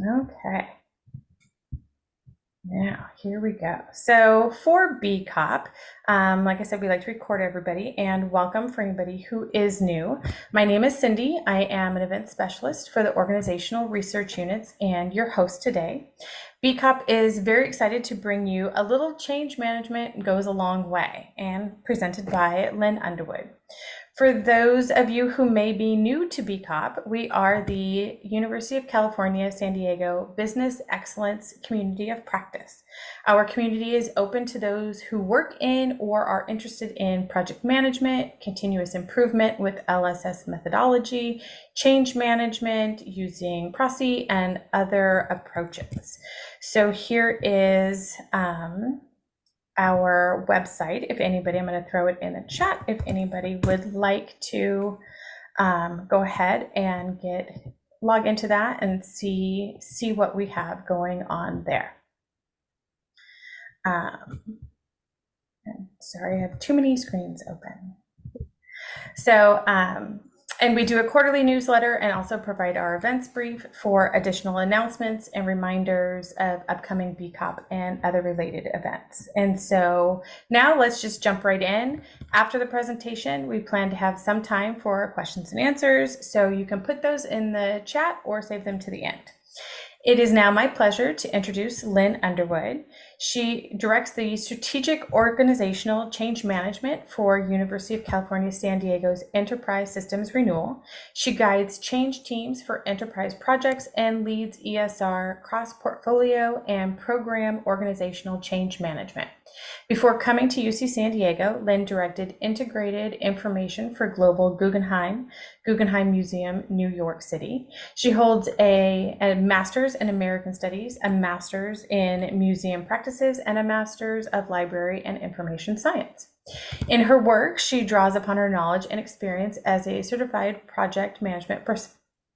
Okay, now here we go. So for BCOP, like I said, we like to record everybody and welcome for anybody who is new. My name is Cindy. I am an event specialist for the organizational research units and your host today. BCOP is very excited to bring you a little change management goes a long way and presented by Lynn Underwood. For those of you who may be new to BCOP, we are the University of California, San Diego Business Excellence Community of Practice. Our community is open to those who work in or are interested in project management, continuous improvement with LSS methodology, change management using PROCE, and other approaches. So here is our website. If anybody, I'm going to throw it in the chat. If anybody would like to go ahead and log into that and see what we have going on there. Sorry, I have too many screens open. So, and we do a quarterly newsletter and also provide our events brief for additional announcements and reminders of upcoming BCOP and other related events. And so now let's just jump right in. After the presentation, we plan to have some time for questions and answers, so you can put those in the chat or save them to the end. It is now my pleasure to introduce Lynn Underwood. She directs the Strategic Organizational Change Management for University of California, San Diego's Enterprise Systems Renewal. She guides change teams for enterprise projects and leads ESR cross-portfolio and program organizational change management. Before coming to UC San Diego, Lynn directed Integrated Information for Global Guggenheim Museum, New York City. She holds a master's in American Studies, a master's in museum practices, and a master's of library and information science. In her work, she draws upon her knowledge and experience as a certified project management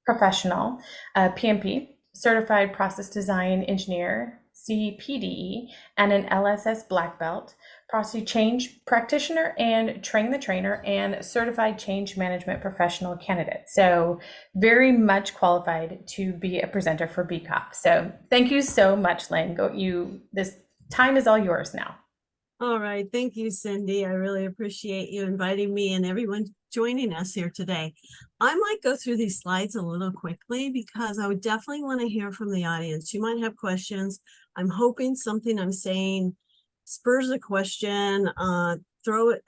professional, PMP, certified process design engineer, CPDE, and an LSS Black Belt, PROCE change practitioner, and train the trainer, and certified change management professional candidate. So very much qualified to be a presenter for BCOP. So thank you so much, Lynn. This time is all yours now. All right. Thank you, Cindy. I really appreciate you inviting me and everyone joining us here today. I might go through these slides a little quickly because I would definitely want to hear from the audience. You might have questions. I'm hoping something I'm saying spurs a question. Throw it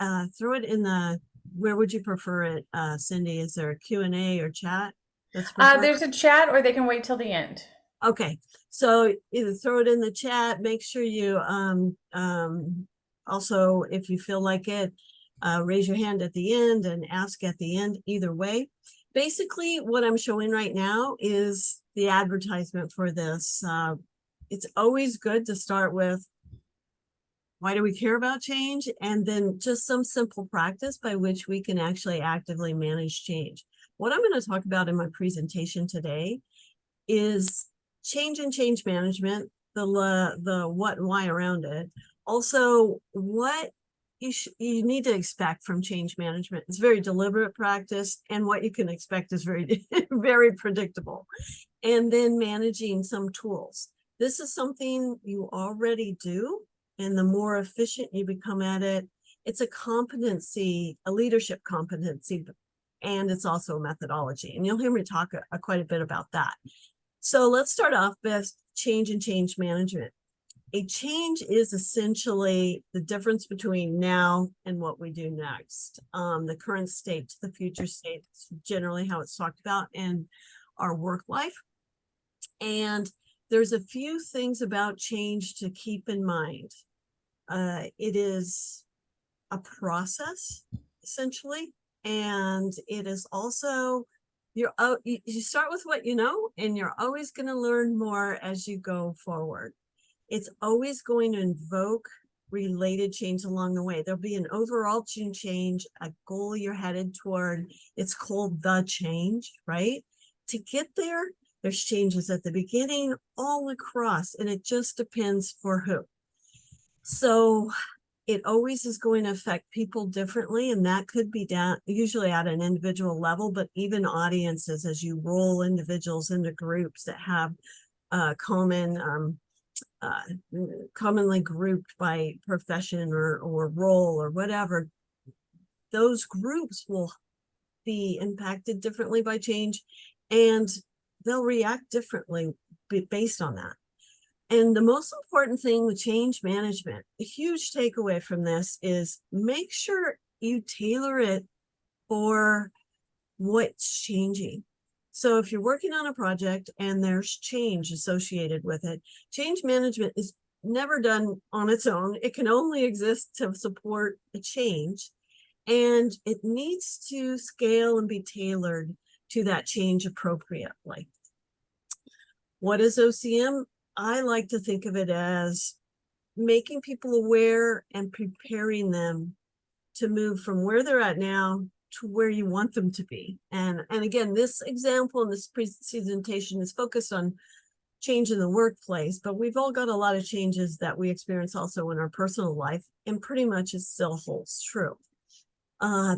in the, where would you prefer it, Cindy? Is there a Q&A or chat? There's a chat, or they can wait till the end. Okay, so either throw it in the chat. Make sure you also, if you feel like it, raise your hand at the end and ask at the end. Either way, basically what I'm showing right now is the advertisement for this. It's always good to start with, why do we care about change? And then just some simple practice by which we can actually actively manage change. What I'm going to talk about in my presentation today is change and change management, the what and why around it. Also, what you need to expect from change management. It's very deliberate practice, and what you can expect is very, very predictable. And then managing some tools. This is something you already do, and the more efficient you become at it, it's a competency, a leadership competency, and it's also a methodology. And you'll hear me talk quite a bit about that. So let's start off with change and change management. A change is essentially the difference between now and what we do next. The current state to the future state is generally how it's talked about in our work life. And there's a few things about change to keep in mind. It is a process, essentially, and it is also, you start with what you know, and you're always going to learn more as you go forward. It's always going to invoke related change along the way. There'll be an overall change, a goal you're headed toward. It's called the change, right? To get there, there's changes at the beginning, all across, and it just depends for who. So it always is going to affect people differently, and that could be down usually at an individual level, but even audiences, as you roll individuals into groups that have uh, commonly grouped by profession or role or whatever, those groups will be impacted differently by change, and they'll react differently based on that. And the most important thing with change management, a huge takeaway from this, is make sure you tailor it for what's changing. So if you're working on a project and there's change associated with it, change management is never done on its own. It can only exist to support a change, and it needs to scale and be tailored to that change appropriately. What is OCM? I like to think of it as making people aware and preparing them to move from where they're at now to where you want them to be. And again, this example in this presentation is focused on change in the workplace, but we've all got a lot of changes that we experience also in our personal life, and pretty much it still holds true.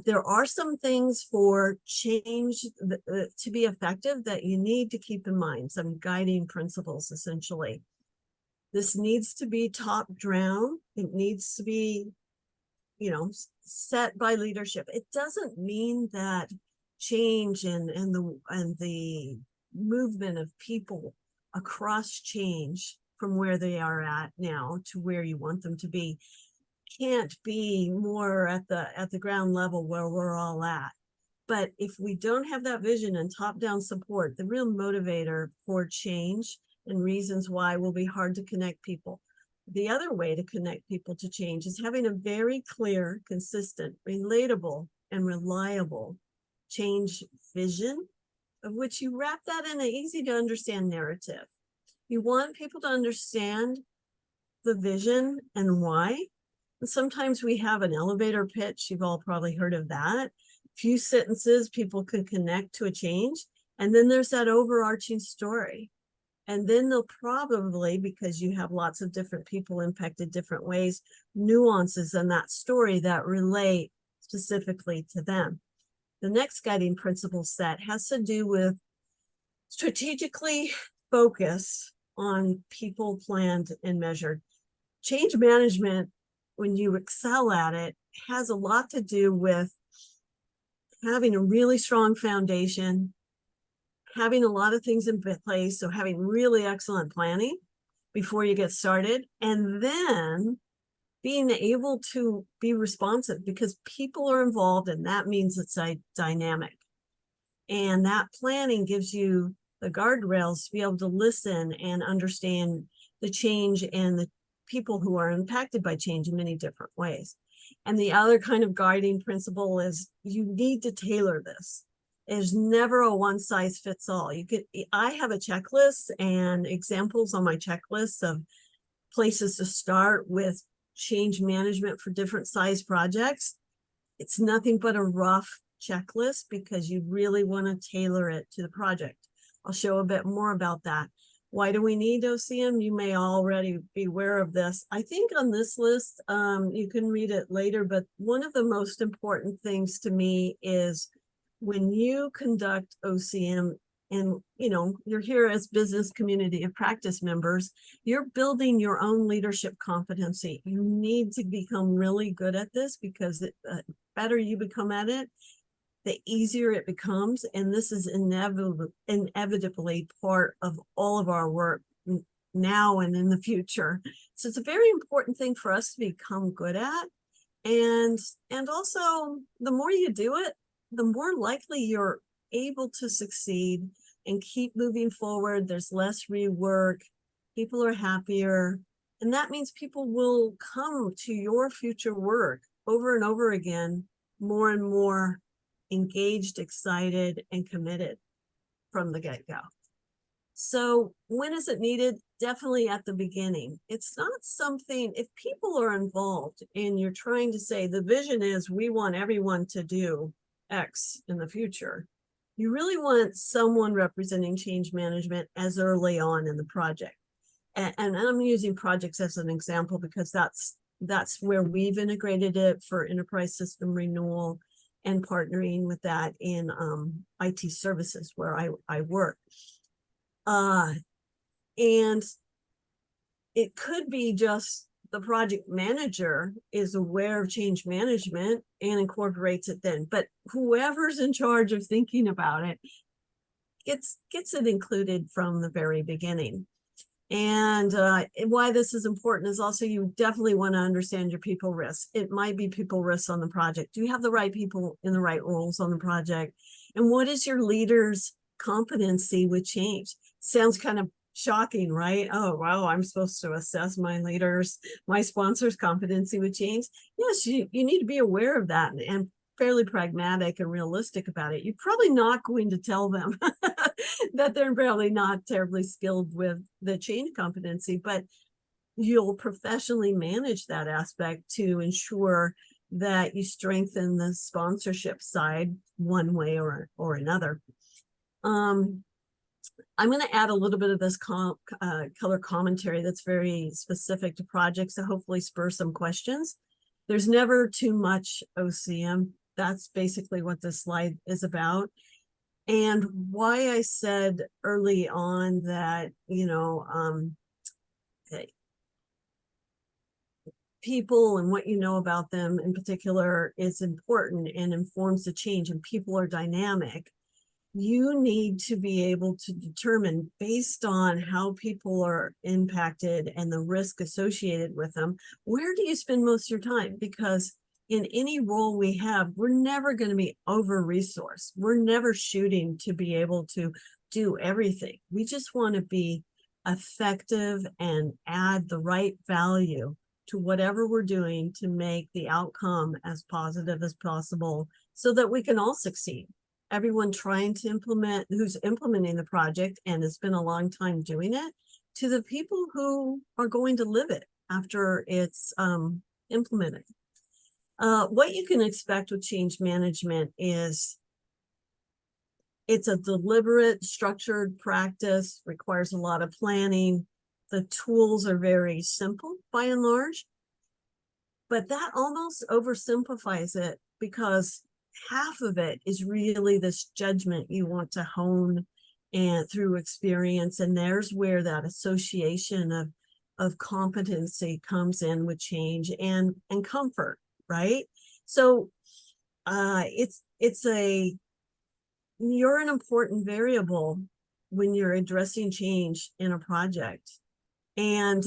There are some things for change to be effective that you need to keep in mind, some guiding principles, essentially. This needs to be top down. It needs to be, set by leadership. It doesn't mean that change and the movement of people across change from where they are at now to where you want them to be can't be more at the ground level where we're all at. But if we don't have that vision and top-down support, the real motivator for change and reasons why will be hard to connect people. The other way to connect people to change is having a very clear, consistent, relatable, and reliable change vision, of which you wrap that in an easy to understand narrative. You want people to understand the vision and why. And sometimes we have an elevator pitch. You've all probably heard of that. Few sentences people can connect to a change. And then there's that overarching story. And then they'll probably, because you have lots of different people impacted different ways, nuances in that story that relate specifically to them. The next guiding principle set has to do with strategically focus on people, planned and measured. Change management, when you excel at it, has a lot to do with having a really strong foundation, having a lot of things in place, so having really excellent planning before you get started, and then being able to be responsive because people are involved, and that means it's a dynamic. And that planning gives you the guardrails to be able to listen and understand the change and the people who are impacted by change in many different ways. And the other kind of guiding principle is you need to tailor this. There's never a one size fits all. I have a checklist and examples on my checklist of places to start with change management for different size projects. It's nothing but a rough checklist because you really want to tailor it to the project. I'll show a bit more about that. Why do we need OCM? You may already be aware of this. I think on this list, you can read it later, but one of the most important things to me is when you conduct OCM and you're here as business community of practice members, you're building your own leadership competency. You need to become really good at this because the better you become at it, the easier it becomes. And this is inevitably part of all of our work now and in the future. So it's a very important thing for us to become good at. And also, the more you do it, the more likely you're able to succeed and keep moving forward. There's less rework. People are happier. And that means people will come to your future work over and over again, more and more engaged, excited, and committed from the get-go. So when is it needed? Definitely at the beginning. It's not something, if people are involved and you're trying to say the vision is we want everyone to do X in the future, you really want someone representing change management as early on in the project. And I'm using projects as an example because that's where we've integrated it for enterprise system renewal and partnering with that in IT services where I work. And it could be just the project manager is aware of change management and incorporates it then, but whoever's in charge of thinking about it gets it included from the very beginning. And why this is important is also you definitely want to understand your people risks. It might be people risks on the project. Do you have the right people in the right roles on the project? And what is your leader's competency with change? Sounds kind of shocking, right? Oh, wow, I'm supposed to assess my leaders, my sponsor's competency with change. Yes, you need to be aware of that and fairly pragmatic and realistic about it. You're probably not going to tell them that they're probably not terribly skilled with the change competency, but you'll professionally manage that aspect to ensure that you strengthen the sponsorship side one way or another. I'm going to add a little bit of this color commentary that's very specific to projects to hopefully spur some questions. There's never too much OCM. That's basically what this slide is about. And why I said early on that, people and what you know about them in particular is important and informs the change, and people are dynamic. You need to be able to determine, based on how people are impacted and the risk associated with them, where do you spend most of your time? Because in any role we have, we're never going to be over-resourced. We're never shooting to be able to do everything. We just want to be effective and add the right value to whatever we're doing to make the outcome as positive as possible so that we can all succeed. Everyone trying to implement, who's implementing the project and has been a long time doing it, to the people who are going to live it after it's implemented. What you can expect with change management is it's a deliberate, structured practice, requires a lot of planning. The tools are very simple by and large, but that almost oversimplifies it because half of it is really this judgment you want to hone and through experience. And there's where that association of competency comes in with change and comfort, right? So you're an important variable when you're addressing change in a project. And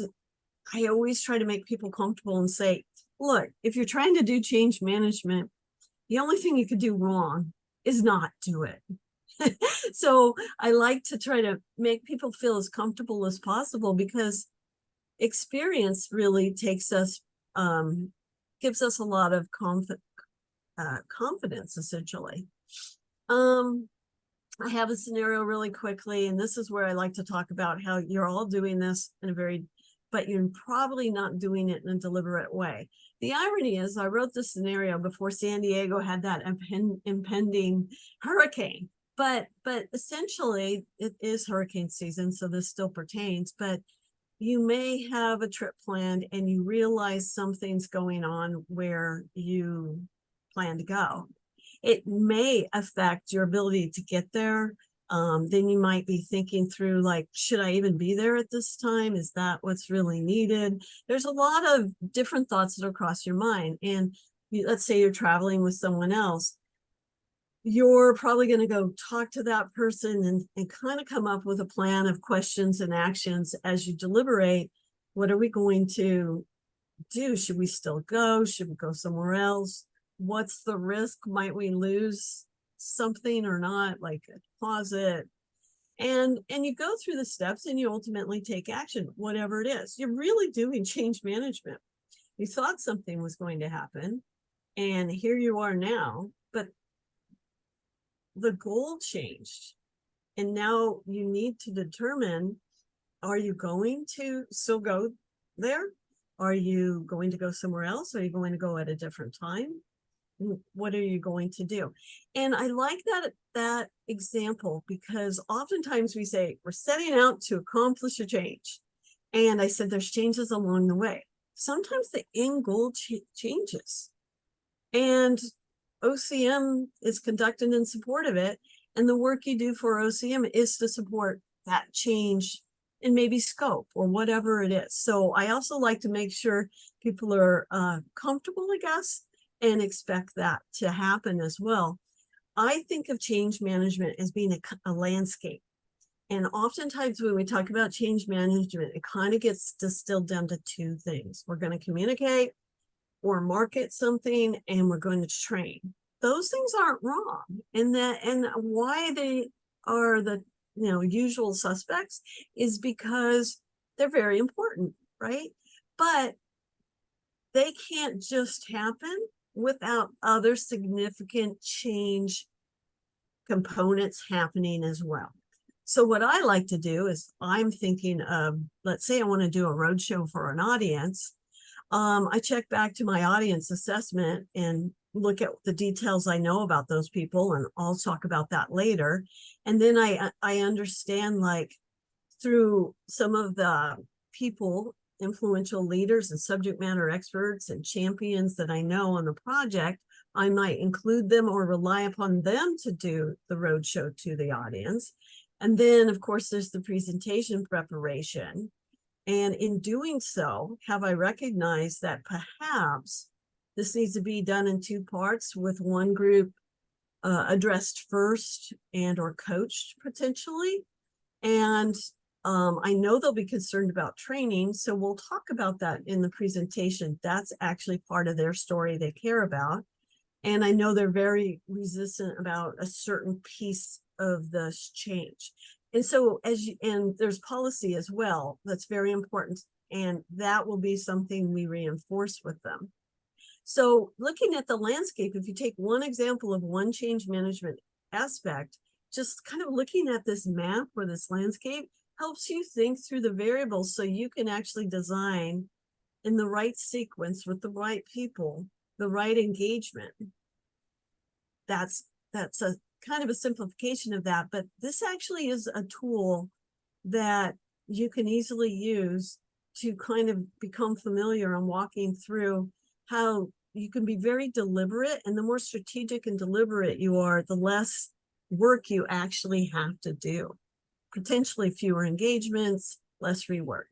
I always try to make people comfortable and say, look, if you're trying to do change management, the only thing you could do wrong is not do it. So I like to try to make people feel as comfortable as possible because experience really takes us, gives us a lot of confidence, essentially. I have a scenario really quickly, and this is where I like to talk about how you're all doing this in a but you're probably not doing it in a deliberate way. The irony is I wrote this scenario before San Diego had that impending hurricane, but essentially it is hurricane season, so this still pertains, but you may have a trip planned and you realize something's going on where you plan to go. It may affect your ability to get there. Then you might be thinking through, like, should I even be there at this time? Is that what's really needed? There's a lot of different thoughts that cross your mind. And let's say you're traveling with someone else. You're probably going to go talk to that person and kind of come up with a plan of questions and actions as you deliberate. What are we going to do? Should we still go? Should we go somewhere else? What's the risk? Might we lose something or not, like a deposit? And you go through the steps and you ultimately take action, whatever it is. You're really doing change management. You thought something was going to happen, and here you are now, but the goal changed. And now you need to determine, are you going to still go there? Are you going to go somewhere else? Are you going to go at a different time? What are you going to do? And I like that example because oftentimes we say we're setting out to accomplish a change. And I said there's changes along the way. Sometimes the end goal changes. And OCM is conducted in support of it. And the work you do for OCM is to support that change and maybe scope or whatever it is. So I also like to make sure people are comfortable, I guess, and expect that to happen as well. I think of change management as being a landscape. And oftentimes when we talk about change management, it kind of gets distilled down to two things. We're going to communicate or market something, and we're going to train. Those things aren't wrong. And why they are the usual suspects is because they're very important, right? But they can't just happen without other significant change components happening as well. So what I like to do is I'm thinking of, let's say I want to do a roadshow for an audience. I check back to my audience assessment and look at the details I know about those people, and I'll talk about that later. And then I understand, like, through some of the people, influential leaders and subject matter experts and champions that I know on the project, I might include them or rely upon them to do the roadshow to the audience. And then, of course, there's the presentation preparation. And in doing so, have I recognized that perhaps this needs to be done in two parts, with one group addressed first and or coached potentially. And I know they'll be concerned about training, so we'll talk about that in the presentation. That's actually part of their story they care about. And I know they're very resistant about a certain piece of this change. And so and there's policy as well, that's very important. And that will be something we reinforce with them. So looking at the landscape, if you take one example of one change management aspect, just kind of looking at this map or this landscape helps you think through the variables so you can actually design in the right sequence with the right people, the right engagement. That's a kind of a simplification of that, but this actually is a tool that you can easily use to kind of become familiar on walking through how you can be very deliberate. And the more strategic and deliberate you are, the less work you actually have to do. Potentially fewer engagements, less rework.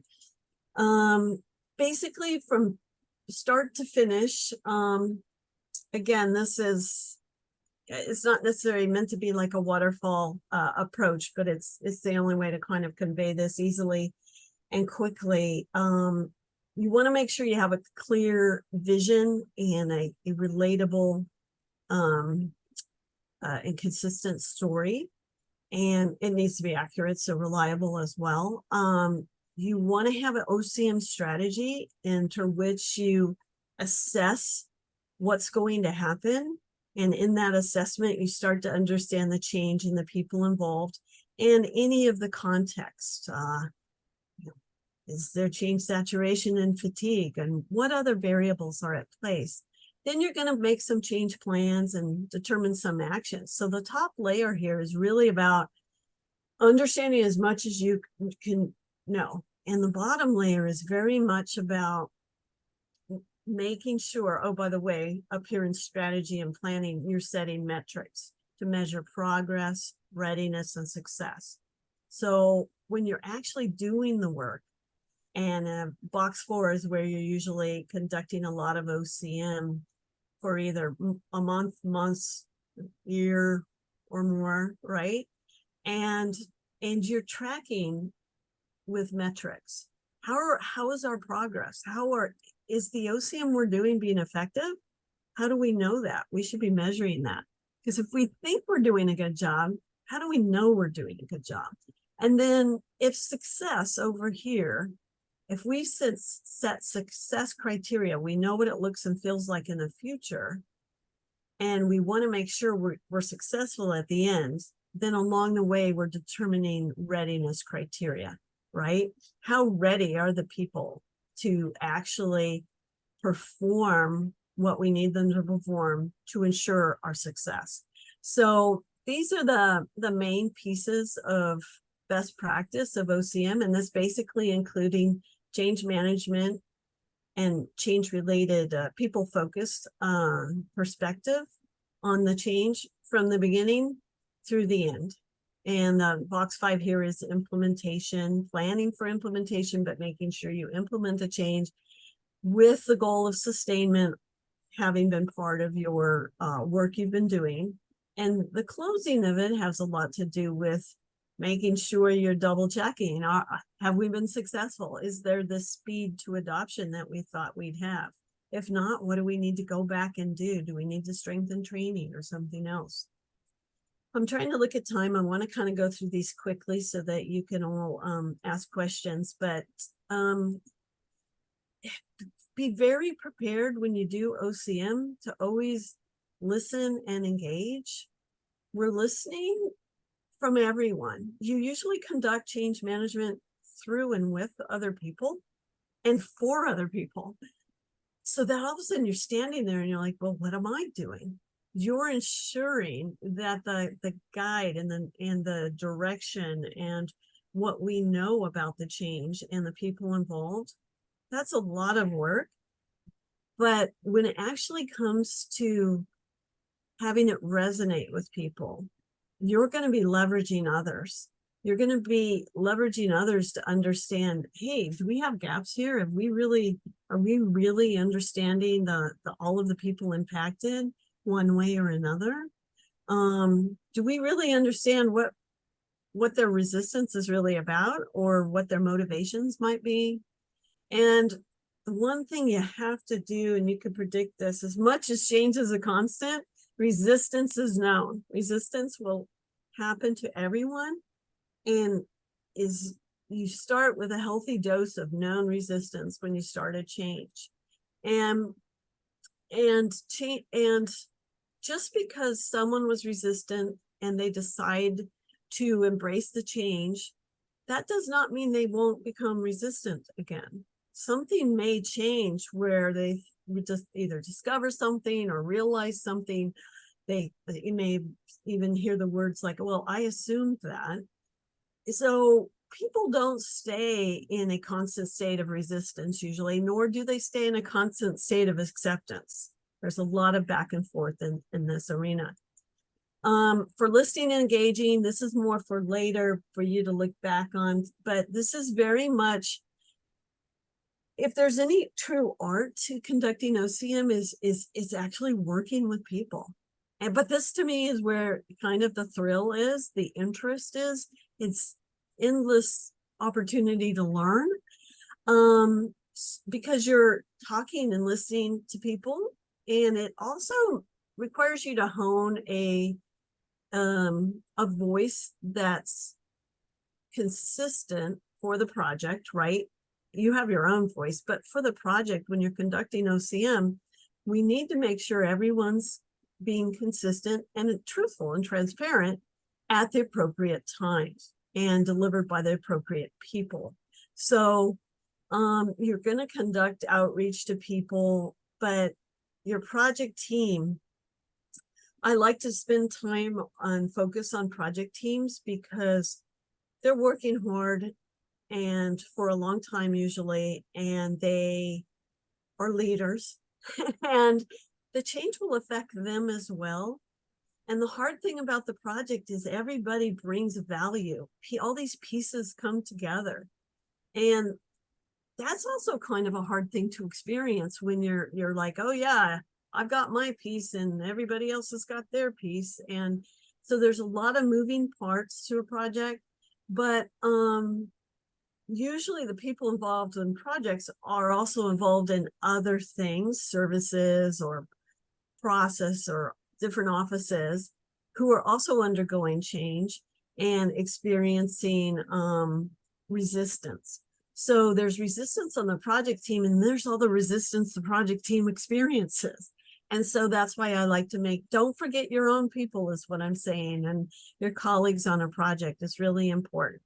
Basically from start to finish, again, it's not necessarily meant to be like a waterfall approach, but it's the only way to kind of convey this easily and quickly. You want to make sure you have a clear vision and a relatable and consistent story, and it needs to be accurate, so reliable as well. You want to have an OCM strategy into which you assess what's going to happen. And in that assessment, you start to understand the change in the people involved and any of the context. Is there change saturation and fatigue? And what other variables are at place? Then you're going to make some change plans and determine some actions. So the top layer here is really about understanding as much as you can know. And the bottom layer is very much about making sure, oh, by the way, up here in strategy and planning, you're setting metrics to measure progress, readiness, and success. So when you're actually doing the work, and box 4 is where you're usually conducting a lot of OCM for either a month, months, year, or more, right? And you're tracking with metrics. How is our progress? Is the OCM we're doing being effective? How do we know that? We should be measuring that. Because if we think we're doing a good job, how do we know we're doing a good job? And then if success over here, if we set success criteria, we know what it looks and feels like in the future, and we want to make sure we're successful at the end, then along the way, we're determining readiness criteria, right? How ready are the people to actually perform what we need them to perform to ensure our success? So these are the main pieces of best practice of OCM, and this basically including change management and change related people focused perspective on the change from the beginning through the end. And box 5 here is implementation, planning for implementation, but making sure you implement the change with the goal of sustainment, having been part of your work you've been doing. And the closing of it has a lot to do with making sure you're double checking. Have we been successful? Is there the speed to adoption that we thought we'd have? If not, what do we need to go back and do? Do we need to strengthen training or something else? I'm trying to look at time. I want to kind of go through these quickly so that you can all ask questions, but be very prepared when you do OCM to always listen and engage. We're listening from everyone. You usually conduct change management through and with other people and for other people. So that all of a sudden you're standing there and you're like, well, what am I doing? You're ensuring that the guide and the direction and what we know about the change and the people involved, that's a lot of work. But when it actually comes to having it resonate with people, you're going to be leveraging others. You're going to be leveraging others to understand, hey, do we have gaps here? Are we really understanding the all of the people impacted one way or another? Do we really understand what their resistance is really about or what their motivations might be? And the one thing you have to do, and you can predict this, as much as change is a constant, resistance is known. Resistance will happen to everyone, and you start with a healthy dose of known resistance when you start a change. And just because someone was resistant and they decide to embrace the change, that does not mean they won't become resistant again. Something may change where they just either discover something or realize something. You may even hear the words like, well, I assumed that. So people don't stay in a constant state of resistance usually, nor do they stay in a constant state of acceptance. There's a lot of back and forth in this arena. For listening and engaging, this is more for later for you to look back on, but this is very much, if there's any true art to conducting OCM is actually working with people. But this to me is where kind of the thrill is, the interest is, it's endless opportunity to learn, because you're talking and listening to people, and it also requires you to hone a voice that's consistent for the project, right? You have your own voice, but for the project, when you're conducting OCM, we need to make sure everyone's being consistent and truthful and transparent at the appropriate times and delivered by the appropriate people. So you're going to conduct outreach to people, but your project team, I like to spend time on focus on project teams because they're working hard and for a long time usually, and they are leaders and the change will affect them as well. And the hard thing about the project is everybody brings value. All these pieces come together. And that's also kind of a hard thing to experience when you're like, oh yeah, I've got my piece and everybody else has got their piece. And so there's a lot of moving parts to a project, but usually the people involved in projects are also involved in other things, services or process or different offices who are also undergoing change and experiencing resistance. So there's resistance on the project team, and there's all the resistance the project team experiences. And so that's why I like to don't forget your own people is what I'm saying, and your colleagues on a project is really important.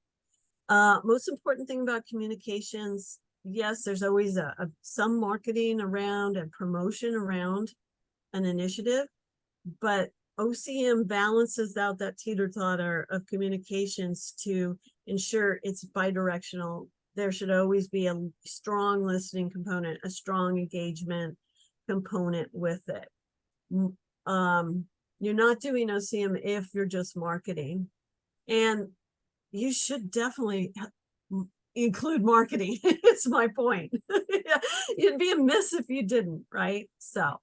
Most important thing about communications, yes, there's always some marketing around and promotion around an initiative, but OCM balances out that teeter-totter of communications to ensure it's bidirectional. There should always be a strong listening component, a strong engagement component with it. You're not doing OCM if you're just marketing. And you should definitely include marketing. It's my point. You'd be amiss if you didn't, right? So,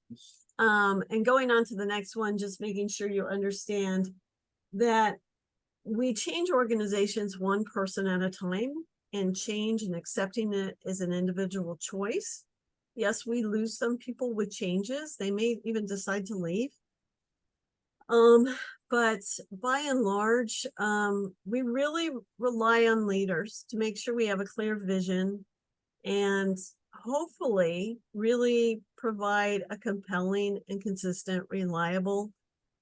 and going on to the next one, just making sure you understand that we change organizations one person at a time, and change and accepting it is an individual choice. Yes, we lose some people with changes. They may even decide to leave. But by and large, we really rely on leaders to make sure we have a clear vision and hopefully really provide a compelling and consistent, reliable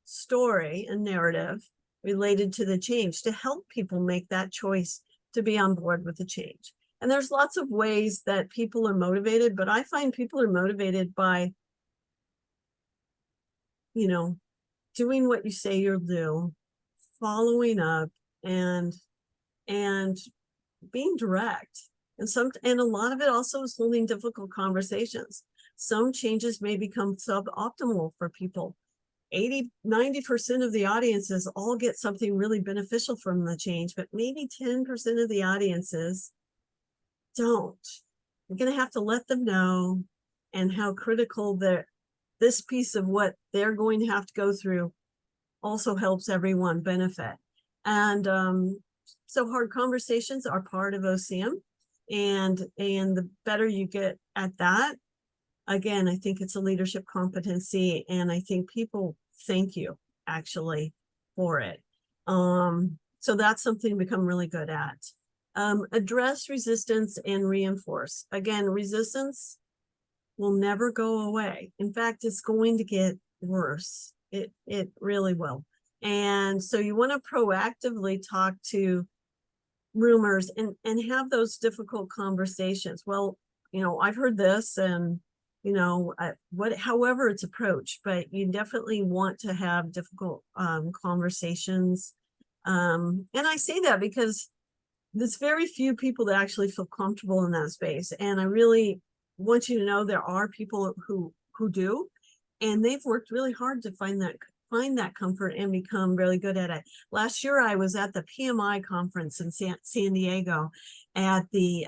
story and narrative related to the change to help people make that choice to be on board with the change. And there's lots of ways that people are motivated, but I find people are motivated by, doing what you say you'll do, following up, and being direct. And a lot of it also is holding difficult conversations. Some changes may become suboptimal for people. 80-90% of the audiences all get something really beneficial from the change, but maybe 10% of the audiences don't. You're going to have to let them know, and how critical this piece of what they're going to have to go through also helps everyone benefit. And so hard conversations are part of OCM, and the better you get at that, again, I think it's a leadership competency, and I think people thank you actually for it. So that's something to become really good at. Address resistance and reinforce. Again, resistance will never go away. In fact, it's going to get worse. It really will. And so you want to proactively talk to rumors and have those difficult conversations. Well, I've heard this, and however it's approached, but you definitely want to have difficult conversations. And I say that because there's very few people that actually feel comfortable in that space. And I really want you to know there are people who do, and they've worked really hard to find that comfort and become really good at it. Last year, I was at the PMI conference in San Diego at the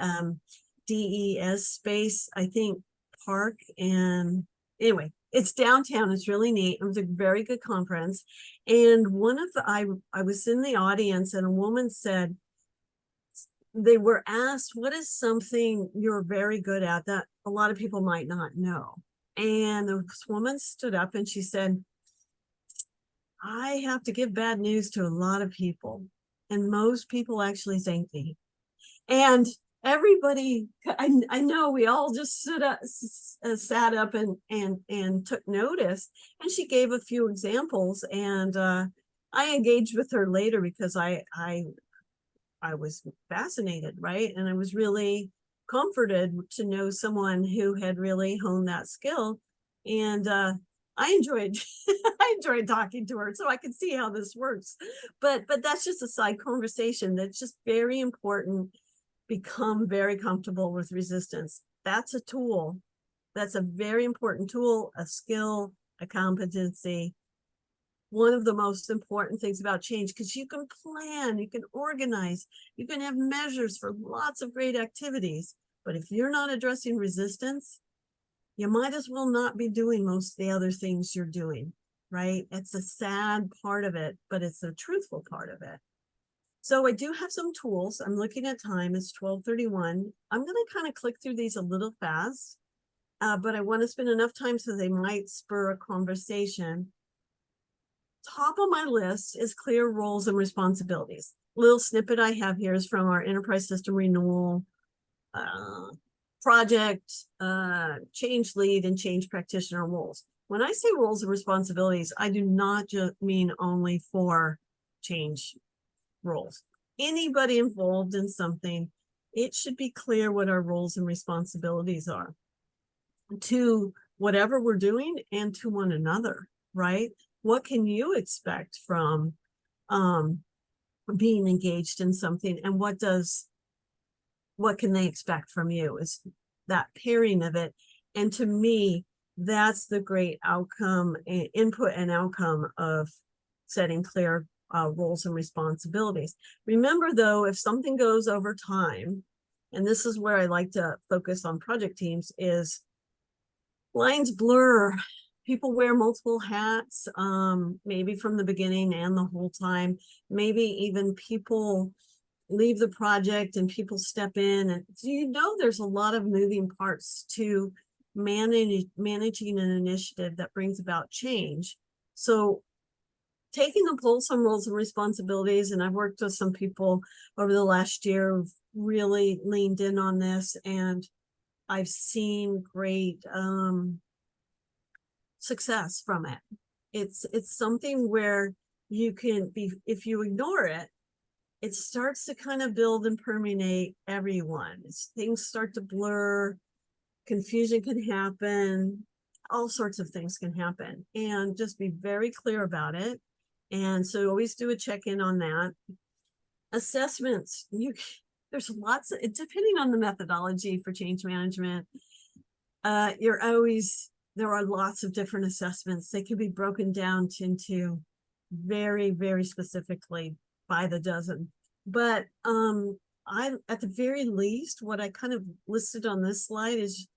DES space, I think, park. And anyway, it's downtown. It's really neat. It was a very good conference. And I was in the audience, and a woman said, they were asked, what is something you're very good at that a lot of people might not know? And this woman stood up and she said, I have to give bad news to a lot of people, and most people actually thank me. And everybody, I know we all just sat up and took notice. And she gave a few examples, and I engaged with her later because I was fascinated, right? And I was really comforted to know someone who had really honed that skill. And I enjoyed I enjoyed talking to her, so I could see how this works. But that's just a side conversation. That's just very important. Become very comfortable with resistance. That's a tool. That's a very important tool, a skill, a competency. One of the most important things about change, because you can plan, you can organize, you can have measures for lots of great activities. But if you're not addressing resistance, you might as well not be doing most of the other things you're doing, right? It's a sad part of it, but it's a truthful part of it. So I do have some tools. I'm looking at time. It's 12:31. I'm going to kind of click through these a little fast, but I want to spend enough time so they might spur a conversation. Top of my list is clear roles and responsibilities. Little snippet I have here is from our enterprise system renewal project, change lead and change practitioner roles. When I say roles and responsibilities, I do not just mean only for change roles. Anybody involved in something, it should be clear what our roles and responsibilities are to whatever we're doing and to one another, right? What can you expect from being engaged in something, and what can they expect from you? Is that pairing of it. And to me, that's the great outcome, input and outcome of setting clear roles and responsibilities. Remember though, if something goes over time, and this is where I like to focus on project teams, is lines blur. People wear multiple hats, maybe from the beginning and the whole time. Maybe even people leave the project and people step in. And so there's a lot of moving parts to managing an initiative that brings about change. So taking the pulse on roles and responsibilities, and I've worked with some people over the last year who've really leaned in on this, and I've seen great success from it. It's something where you can be, if you ignore it, it starts to kind of build and permeate everyone. Things start to blur, confusion can happen, all sorts of things can happen, and just be very clear about it. And so always do a check-in on that. Assessments, there's lots of, depending on the methodology for change management, there are lots of different assessments. They can be broken down into very, very specifically by the dozen. But at the very least, what I kind of listed on this slide is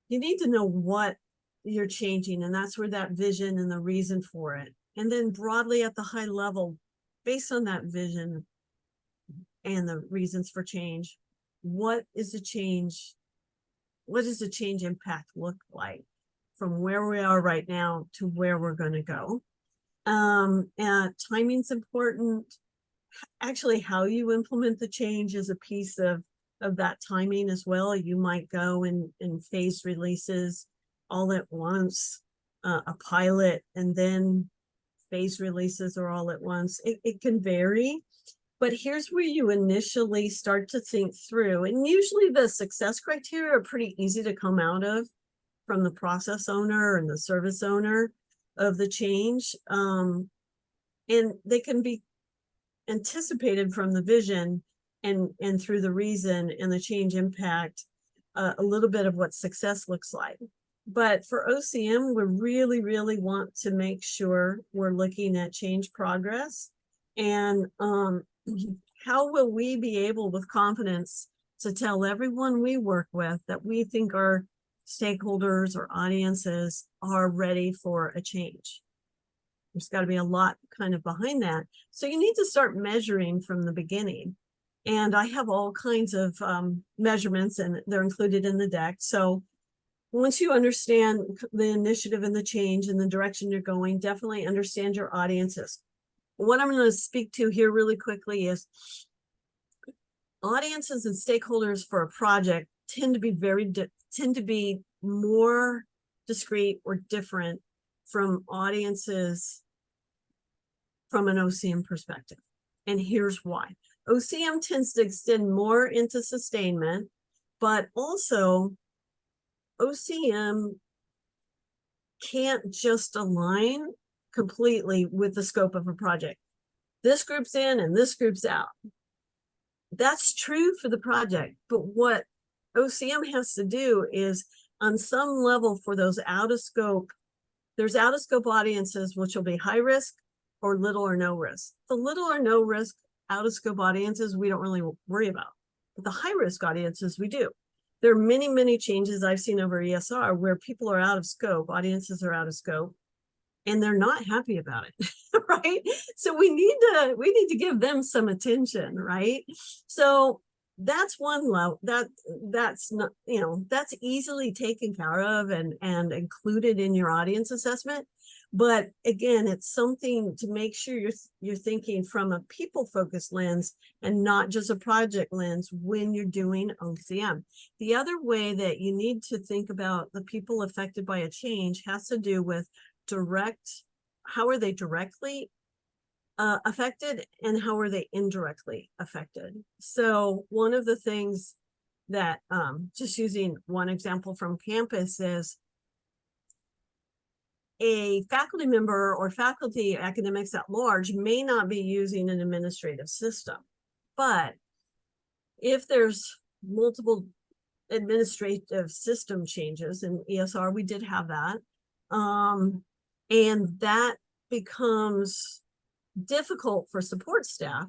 you need to know what you're changing, and that's where that vision and the reason for it. And then broadly at the high level, based on that vision and the reasons for change, what is the change? What does the change impact look like from where we are right now to where we're going to go? And timing's important. Actually, how you implement the change is a piece of that timing as well. You might go in phased releases all at once, a pilot, and then phase releases are all at once. It can vary, but here's where you initially start to think through. And usually the success criteria are pretty easy to come out of from the process owner and the service owner of the change. And they can be anticipated from the vision and through the reason and the change impact, a little bit of what success looks like. But for OCM, we really, really want to make sure we're looking at change progress and how will we be able with confidence to tell everyone we work with that we think our stakeholders or audiences are ready for a change. There's got to be a lot kind of behind that. So you need to start measuring from the beginning. And I have all kinds of measurements, and they're included in the deck. So once you understand the initiative and the change and the direction you're going, definitely understand your audiences. What I'm going to speak to here really quickly is audiences and stakeholders for a project tend to be more discrete or different from audiences from an OCM perspective. And here's why. OCM tends to extend more into sustainment, but also OCM can't just align completely with the scope of a project. This group's in and this group's out. That's true for the project, but what OCM has to do is on some level for those out of scope, there's out of scope audiences, which will be high risk or little or no risk. The little or no risk out of scope audiences, we don't really worry about, but the high risk audiences, we do. There are many, many changes I've seen over ESR where people are out of scope, audiences are out of scope, and they're not happy about it, right? So we need to give them some attention, right? So that's one level that's not, that's easily taken care of and included in your audience assessment. But again, it's something to make sure you're thinking from a people-focused lens and not just a project lens when you're doing OCM. The other way that you need to think about the people affected by a change has to do with how are they directly affected and how are they indirectly affected. So one of the things that, just using one example from campus, is a faculty member or faculty academics at large may not be using an administrative system, but if there's multiple administrative system changes in ESR, we did have that, and that becomes difficult for support staff,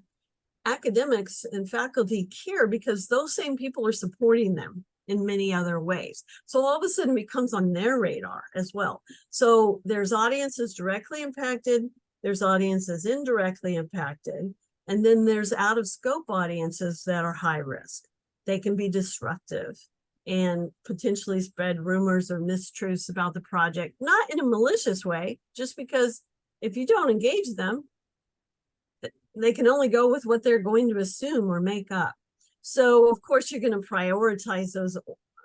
academics and faculty care because those same people are supporting them in many other ways. So all of a sudden it becomes on their radar as well. So there's audiences directly impacted, there's audiences indirectly impacted, and then there's out of scope audiences that are high risk. They can be disruptive and potentially spread rumors or mistruths about the project, not in a malicious way, just because if you don't engage them, they can only go with what they're going to assume or make up. So of course you're going to prioritize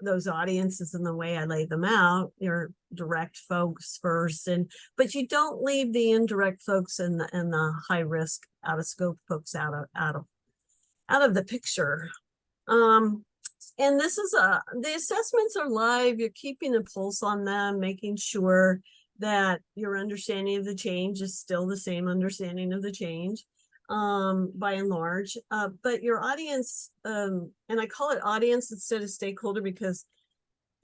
those audiences in the way I lay them out, your direct folks first, but you don't leave the indirect folks and the high risk out of scope folks out of the picture. And this is the assessments are live. You're keeping a pulse on them, making sure that your understanding of the change is still the same understanding of the change, by and large. But your audience, and I call it audience instead of stakeholder because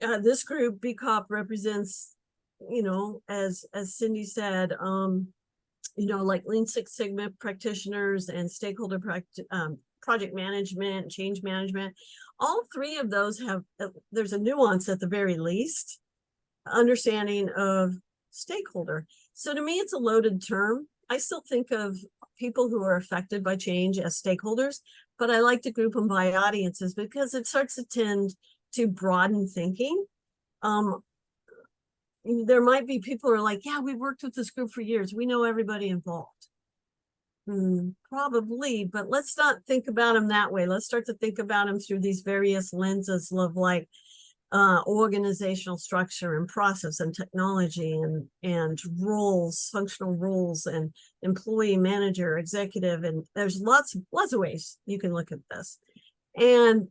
this group, BCOP, represents, as Cindy said, like Lean Six Sigma practitioners and stakeholder project management, change management. All three of those have, there's a nuance at the very least, understanding of stakeholder. So to me, it's a loaded term. I still think of people who are affected by change as stakeholders, but I like to group them by audiences because it starts to tend to broaden thinking. There might be people who are like, yeah, we've worked with this group for years. We know everybody involved. Probably, but let's not think about them that way. Let's start to think about them through these various lenses of like organizational structure and process and technology and roles, functional roles, and employee, manager, executive, and there's lots of ways you can look at this. And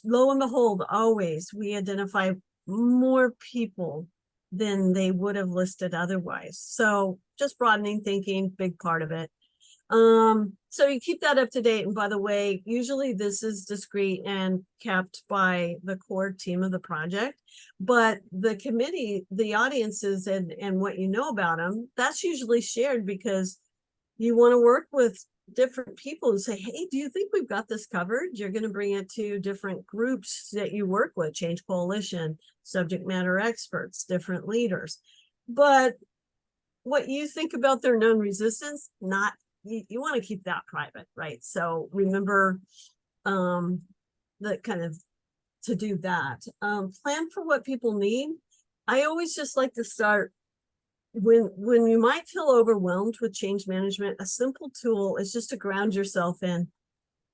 lo and behold, always we identify more people than they would have listed otherwise. So just broadening thinking, big part of it. So you keep that up to date. And by the way, usually this is discreet and kept by the core team of the project, but the committee, the audiences and what you know about them, that's usually shared because you want to work with different people and say, hey, do you think we've got this covered? You're going to bring it to different groups that you work with, Change Coalition, subject matter experts, different leaders. But what you think about their known resistance, not you want to keep that private, right? So remember that kind of to do that. Plan for what people need. I always just like to start when you might feel overwhelmed with change management. A simple tool is just to ground yourself in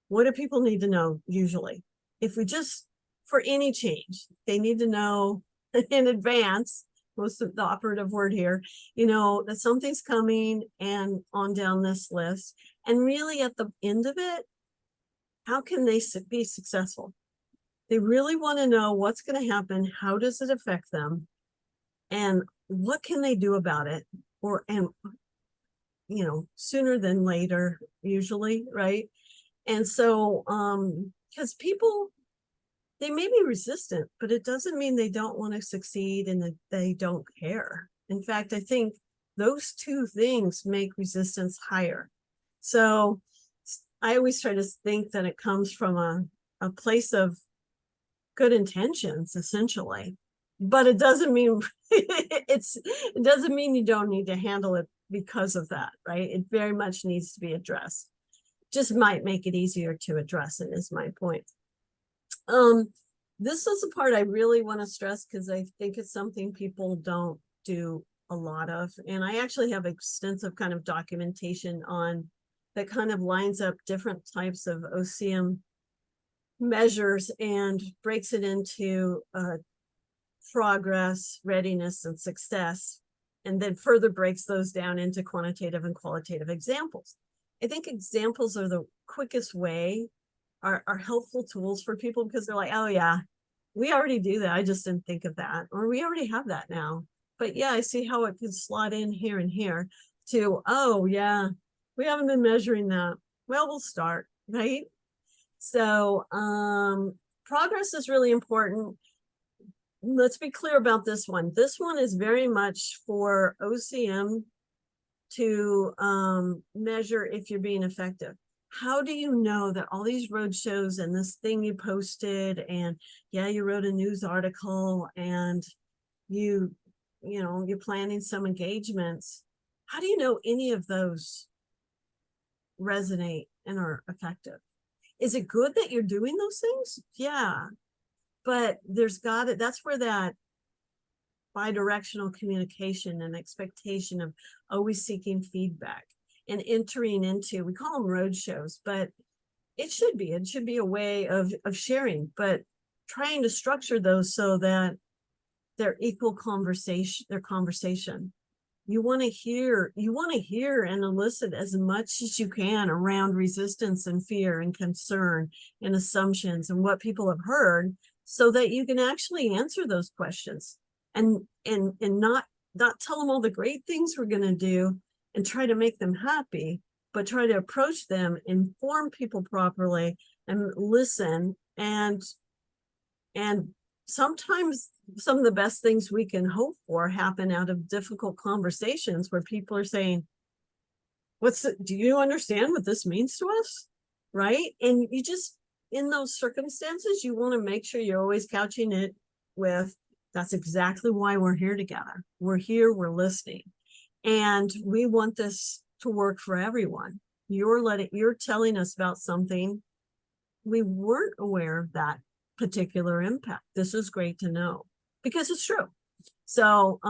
what do people need to know usually. If we just, for any change, they need to know in advance, most of the operative word here, that something's coming and on down this list. And really at the end of it, how can they be successful? They really want to know what's going to happen. How does it affect them? And what can they do about it? Sooner than later, usually, right? And so, because people, they may be resistant, but it doesn't mean they don't want to succeed and that they don't care. In fact, I think those two things make resistance higher. So I always try to think that it comes from a place of good intentions, essentially. But it doesn't mean it doesn't mean you don't need to handle it because of that, right? It very much needs to be addressed. Just might make it easier to address it, is my point. This is the part I really want to stress because I think it's something people don't do a lot of. And I actually have extensive kind of documentation on that kind of lines up different types of OCM measures and breaks it into progress, readiness, and success, and then further breaks those down into quantitative and qualitative examples. I think examples are the quickest way, are helpful tools for people because they're like, oh yeah, we already do that. I just didn't think of that. Or we already have that now. But yeah, I see how it could slot in here and here to, oh yeah, we haven't been measuring that. Well, we'll start, right? So progress is really important. Let's be clear about this one. This one is very much for OCM to measure if you're being effective. How do you know that all these road shows and this thing you posted, and yeah, you wrote a news article, and you're planning some engagements. How do you know any of those resonate and are effective? Is it good that you're doing those things? Yeah, but that's where that bidirectional communication and expectation of always seeking feedback and entering into, we call them road shows, but it should be a way of sharing, but trying to structure those so that they're equal conversation. You want to hear and elicit as much as you can around resistance and fear and concern and assumptions and what people have heard, so that you can actually answer those questions and not tell them all the great things we're going to do and try to make them happy, but try to approach them, inform people properly, and listen. And sometimes some of the best things we can hope for happen out of difficult conversations where people are saying, do you understand what this means to us? Right? And you just, in those circumstances, you want to make sure you're always couching it with, that's exactly why we're here together. We're here, we're listening. And we want this to work for everyone. You're telling us about something we weren't aware of, that particular impact. This is great to know because it's true. So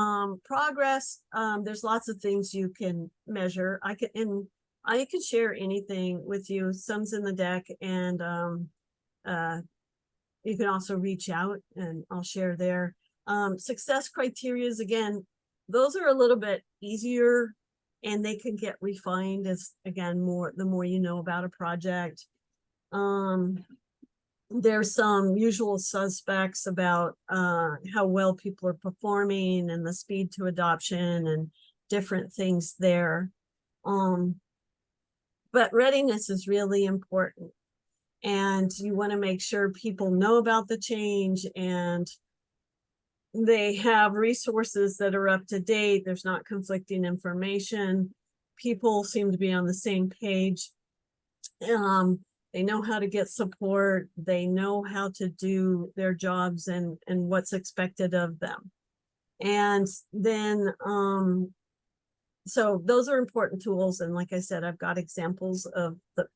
progress, there's lots of things you can measure. I can share anything with you. Some's in the deck, and you can also reach out and I'll share there. Success criteria is, again, those are a little bit easier and they can get refined as, again, the more you know about a project. There's some usual suspects about how well people are performing and the speed to adoption and different things there. But readiness is really important. And you want to make sure people know about the change and they have resources that are up to date. There's not conflicting information. People seem to be on the same page. They know how to get support. They know how to do their jobs and what's expected of them. And then, so those are important tools. And like I said, I've got examples of the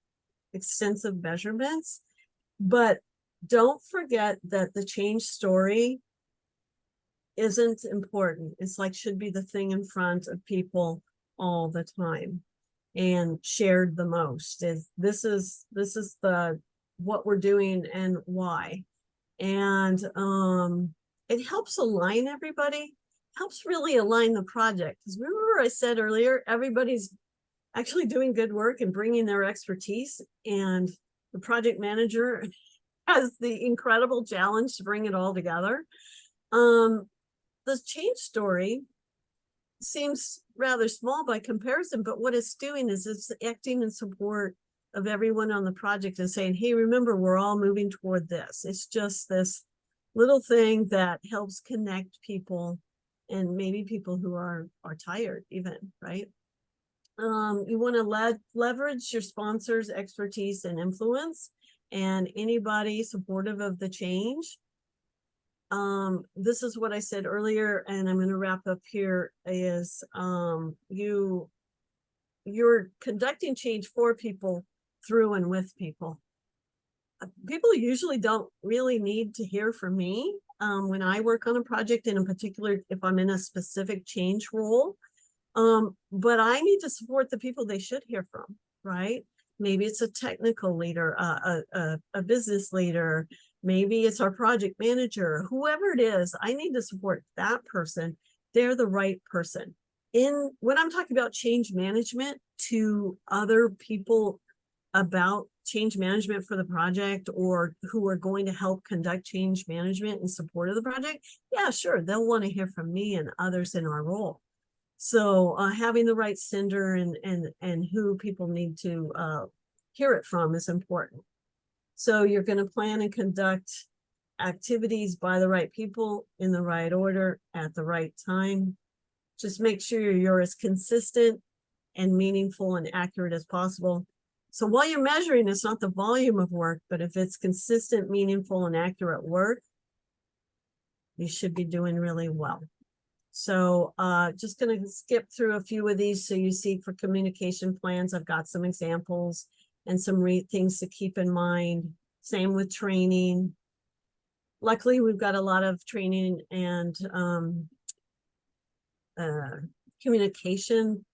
extensive measurements, but don't forget that the change story isn't important. It's like, should be the thing in front of people all the time and shared the most. This is the what we're doing and why. And it helps align everybody, helps really align the project. Because remember I said earlier, everybody's actually doing good work and bringing their expertise, and the project manager has the incredible challenge to bring it all together. The change story seems rather small by comparison, but what it's doing is it's acting in support of everyone on the project and saying, hey, remember, we're all moving toward this. It's just this little thing that helps connect people, and maybe people who are tired even, right? You want to leverage your sponsors' expertise and influence, and anybody supportive of the change. This is what I said earlier, and I'm going to wrap up here, is you're conducting change for people, through and with people. People usually don't really need to hear from me when I work on a project, and in particular, if I'm in a specific change role. But I need to support the people they should hear from, right? Maybe it's a technical leader, a business leader, maybe it's our project manager, whoever it is. I need to support that person. They're the right person. When I'm talking about change management to other people about change management for the project, or who are going to help conduct change management in support of the project, yeah, sure, they'll want to hear from me and others in our role. So having the right sender and who people need to hear it from is important. So you're going to plan and conduct activities by the right people, in the right order, at the right time. Just make sure you're as consistent, and meaningful and accurate as possible. So while you're measuring, it's not the volume of work, but if it's consistent, meaningful, and accurate work, you should be doing really well. So just going to skip through a few of these so you see for communication plans, I've got some examples and some things to keep in mind. Same with training. Luckily, we've got a lot of training and communication,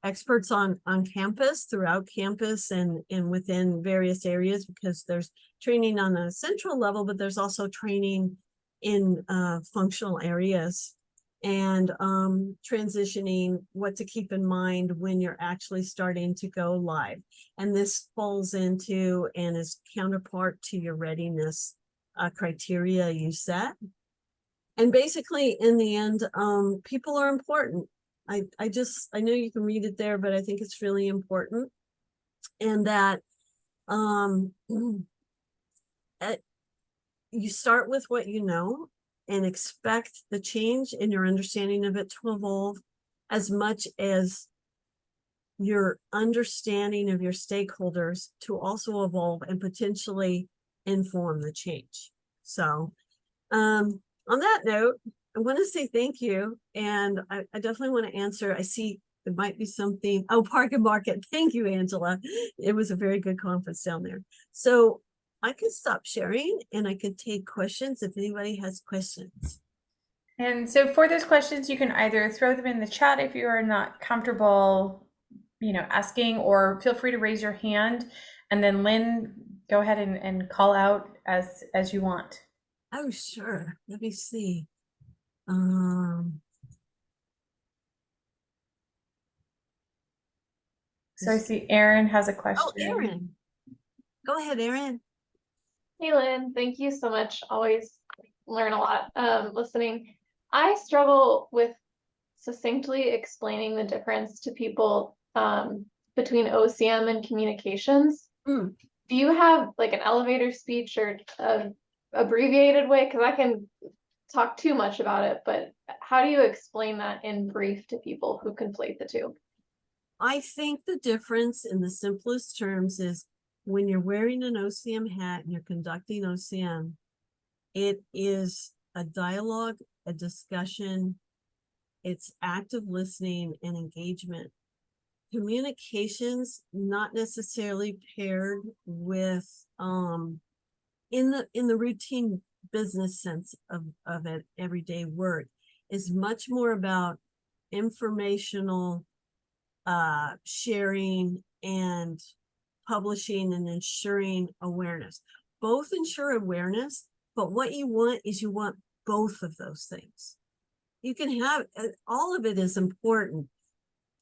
experts on campus, throughout campus and within various areas, because there's training on a central level, but there's also training in functional areas and transitioning, what to keep in mind when you're actually starting to go live. And this falls into and is counterpart to your readiness criteria you set. And basically, in the end, people are important. I know you can read it there, but I think it's really important. And that you start with what you know and expect the change in your understanding of it to evolve as much as your understanding of your stakeholders to also evolve and potentially inform the change. So on that note, I want to say thank you. And I definitely want to answer. I see there might be something. Oh, Park and Market. Thank you, Angela. It was a very good conference down there. So I can stop sharing and I can take questions if anybody has questions. And so for those questions, you can either throw them in the chat if you are not comfortable, asking, or feel free to raise your hand. And then Lynn, go ahead and call out as you want. Oh, sure. Let me see. So I see Erin has a question. Oh, Erin. Go ahead, Erin. Hey, Lynn, thank you so much. Always learn a lot listening. I struggle with succinctly explaining the difference to people between OCM and communications. Mm. Do you have like an elevator speech or an abbreviated way? Because I can talk too much about it, but how do you explain that in brief to people who conflate the two? I think the difference in the simplest terms is when you're wearing an OCM hat and you're conducting OCM, it is a dialogue, a discussion, it's active listening and engagement. Communications, not necessarily paired with in the routine business sense of it, everyday work, is much more about informational sharing and publishing and ensuring awareness. Both ensure awareness, but what you want is you want both of those things. You can have, all of it is important,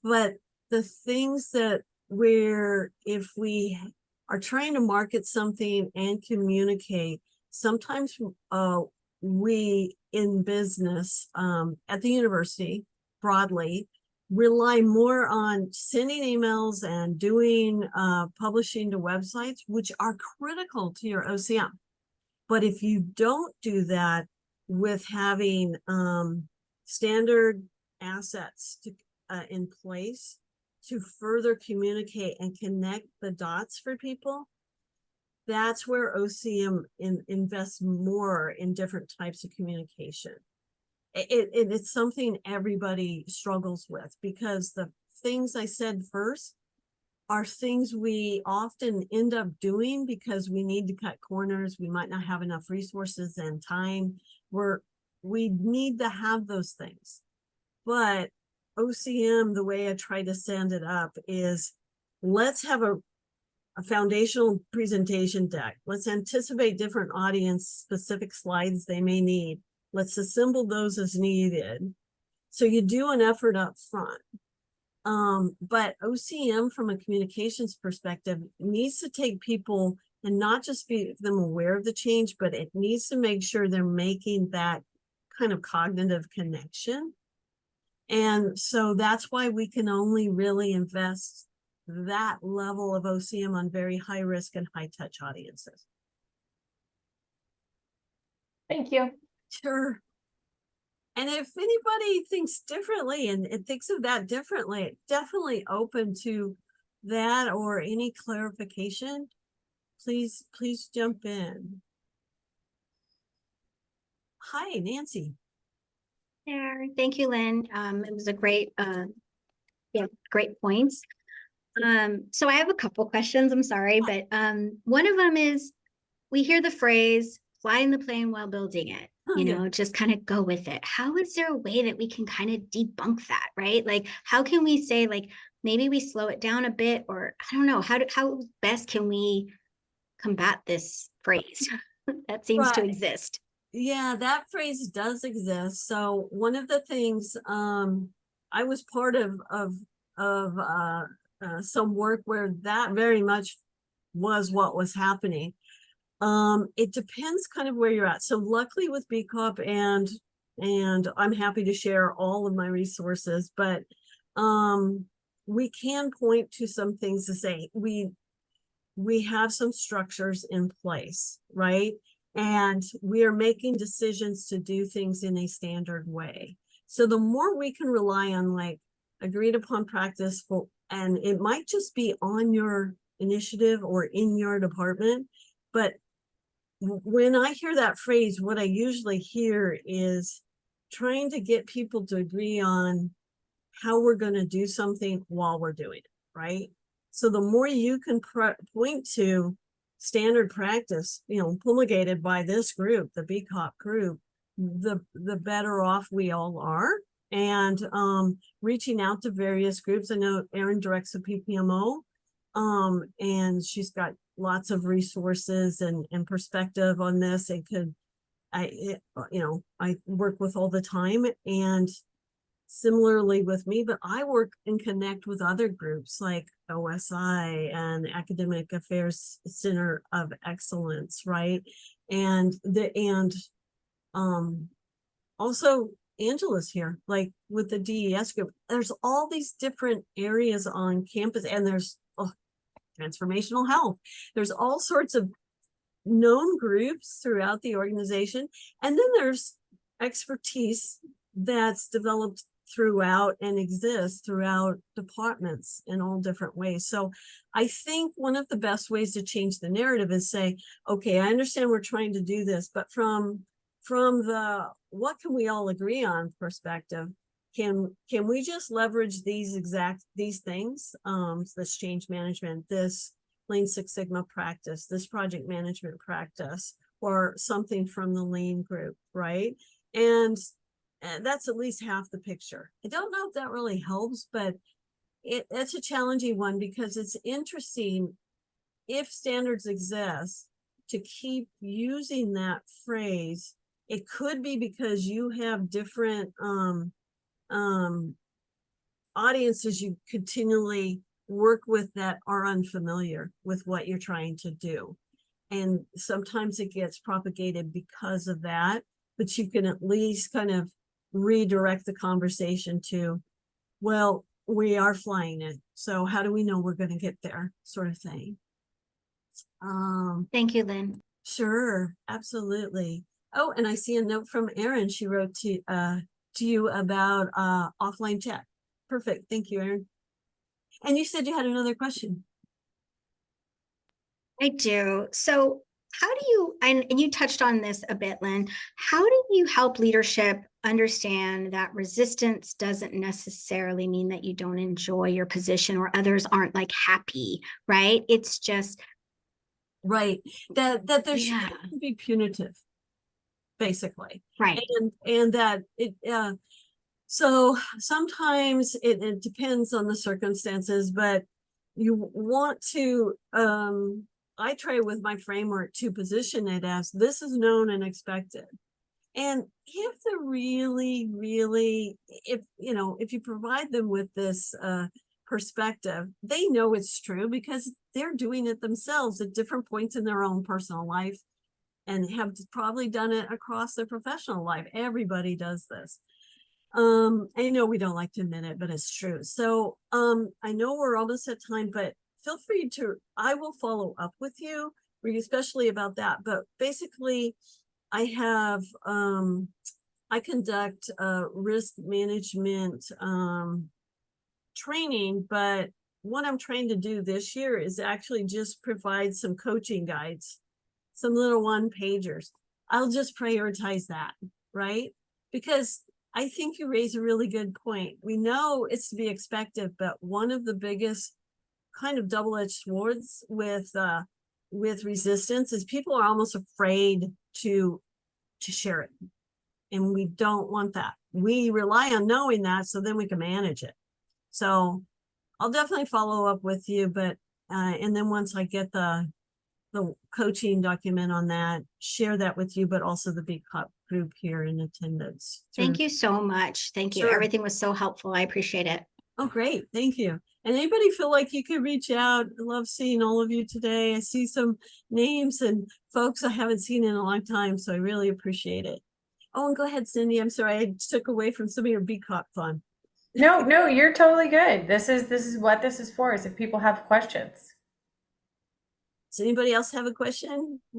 but the things that if we are trying to market something and communicate, sometimes we in business at the university broadly rely more on sending emails and doing publishing to websites, which are critical to your OCM. But if you don't do that with having standard assets in place to further communicate and connect the dots for people, that's where OCM invests more in different types of communication. It's something everybody struggles with, because the things I said first are things we often end up doing because we need to cut corners. We might not have enough resources and time where we need to have those things. But OCM, the way I try to send it up is, let's have a foundational presentation deck. Let's anticipate different audience specific slides they may need. Let's assemble those as needed. So you do an effort up front. But OCM from a communications perspective needs to take people and not just be them aware of the change, but it needs to make sure they're making that kind of cognitive connection. And so that's why we can only really invest that level of OCM on very high risk and high touch audiences. Thank you. Sure. And if anybody thinks differently and thinks of that differently, definitely open to that or any clarification, please jump in. Hi, Nancy. There. Thank you, Lynn. It was a great, great points. So I have a couple questions. I'm sorry, but one of them is we hear the phrase flying the plane while building it, just kind of go with it. How is there a way that we can kind of debunk that, right? Like, how can we say, like, maybe we slow it down a bit, or I don't know, how best can we combat this phrase that seems to exist? Yeah, that phrase does exist. So one of the things, I was part of some work where that very much was what was happening. It depends kind of where you're at. So luckily with BCOP and I'm happy to share all of my resources, but we can point to some things to say we have some structures in place, right? And we are making decisions to do things in a standard way. So the more we can rely on like agreed upon practice for, and it might just be on your initiative or in your department, but when I hear that phrase, what I usually hear is trying to get people to agree on how we're going to do something while we're doing it, right? So the more you can point to standard practice, promulgated by this group, the BCOP group, the better off we all are. And reaching out to various groups. I know Erin directs a PPMO, and she's got lots of resources and perspective on this. I work with all the time, and similarly with me, but I work and connect with other groups like OSI and Academic Affairs Center of Excellence, right? And also Angela's here, like with the DES group. There's all these different areas on campus, and there's transformational health. There's all sorts of known groups throughout the organization. And then there's expertise that's developed throughout and exists throughout departments in all different ways. So I think one of the best ways to change the narrative is say, okay, I understand we're trying to do this, but from the what can we all agree on perspective, can we just leverage these things, this change management, this Lean Six Sigma practice, this project management practice, or something from the Lean group, right? And that's at least half the picture. I don't know if that really helps, but it's a challenging one, because it's interesting if standards exist to keep using that phrase. It could be because you have different audiences you continually work with that are unfamiliar with what you're trying to do. And sometimes it gets propagated because of that, but you can at least kind of redirect the conversation to, well, we are flying it, so how do we know we're going to get there, sort of thing. Thank you, Lynn. Sure, absolutely. Oh, and I see a note from Erin. She wrote to you about offline chat. Perfect. Thank you, Erin. And you said you had another question. I do. So how do you, and you touched on this a bit, Lynn, how do you help leadership understand that resistance doesn't necessarily mean that you don't enjoy your position or others aren't like happy, right? It's just. Right. That there shouldn't be punitive, basically. Right. And that it, so sometimes it depends on the circumstances, but you want to, I try with my framework to position it as this is known and expected. And if they're really, if you provide them with this perspective, they know it's true because they're doing it themselves at different points in their own personal life and have probably done it across their professional life. Everybody does this. I know we don't like to admit it, but it's true. So I know we're almost at time, but feel free to, I will follow up with you, especially about that. But basically, I I conduct risk management training, but what I'm trying to do this year is actually just provide some coaching guides, some little one pagers. I'll just prioritize that, right? Because I think you raise a really good point. We know it's to be expected, but one of the biggest kind of double-edged swords with resistance is people are almost afraid to share it. And we don't want that. We rely on knowing that so then we can manage it. So I'll definitely follow up with you, but and then once I get the coaching document on that, share that with you, but also the big group here in attendance. Thank you so much. Thank you. Sure. Everything was so helpful. I appreciate it. Oh, great. Thank you. And anybody feel like you could reach out? I love seeing all of you today. I see some names and folks I haven't seen in a long time, so I really appreciate it. Oh, and go ahead, Cindy. I'm sorry I took away from some of your BCOP fun. No, you're totally good. This is what this is for, is if people have questions. Does anybody else have a question? I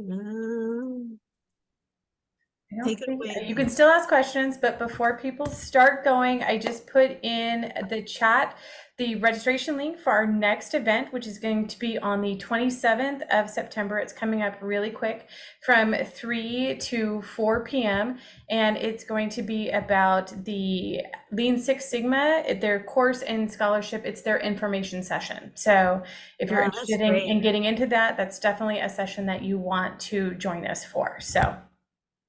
don't Take it think- away. You can still ask questions, but before people start going, I just put in the chat the registration link for our next event, which is going to be on the 27th of September. It's coming up really quick from 3 to 4 p.m. And it's going to be about the Lean Six Sigma, their course and scholarship. It's their information session. So if you're Wow, that's interested great. in getting into that, that's definitely a session that you want to join us for. So.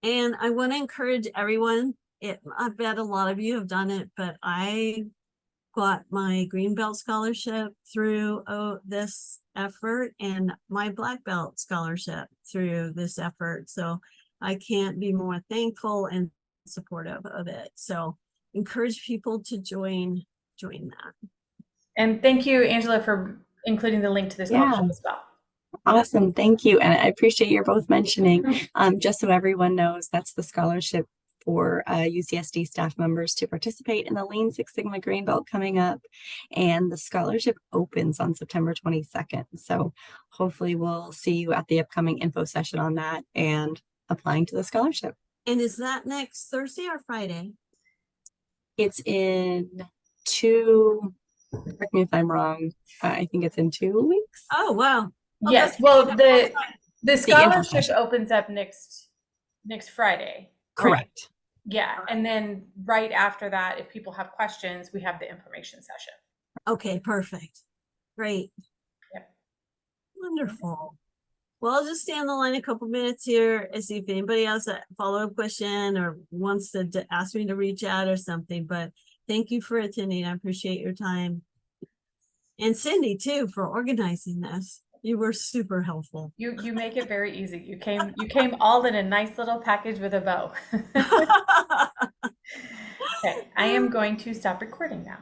And I want to encourage everyone. I bet a lot of you have done it, but I got my Greenbelt scholarship through this effort and my Black Belt scholarship through this effort. So I can't be more thankful and supportive of it. So encourage people to join that. And thank you, Angela, for including the link to this scholarship as well. Awesome. Thank you. And I appreciate you both mentioning, just so everyone knows, that's the scholarship for UCSD staff members to participate in the Lean Six Sigma Green Belt coming up. And the scholarship opens on September 22nd. So hopefully we'll see you at the upcoming info session on that and applying to the scholarship. And is that next Thursday or Friday? It's in correct me if I'm wrong, I think it's in 2 weeks. Oh, wow. Oh, Yes, that's well, good. the scholarship session. opens up next Friday. Correct. Yeah, and then right after that, if people have questions, we have the information session. Okay, perfect. Great. Yep. Wonderful. Well, I'll just stay on the line a couple minutes here and see if anybody else has a follow-up question or wants to ask me to reach out or something. But thank you for attending. I appreciate your time. And Cindy too for organizing this. You were super helpful. You make it very easy. You came all in a nice little package with a bow. Okay, I am going to stop recording now.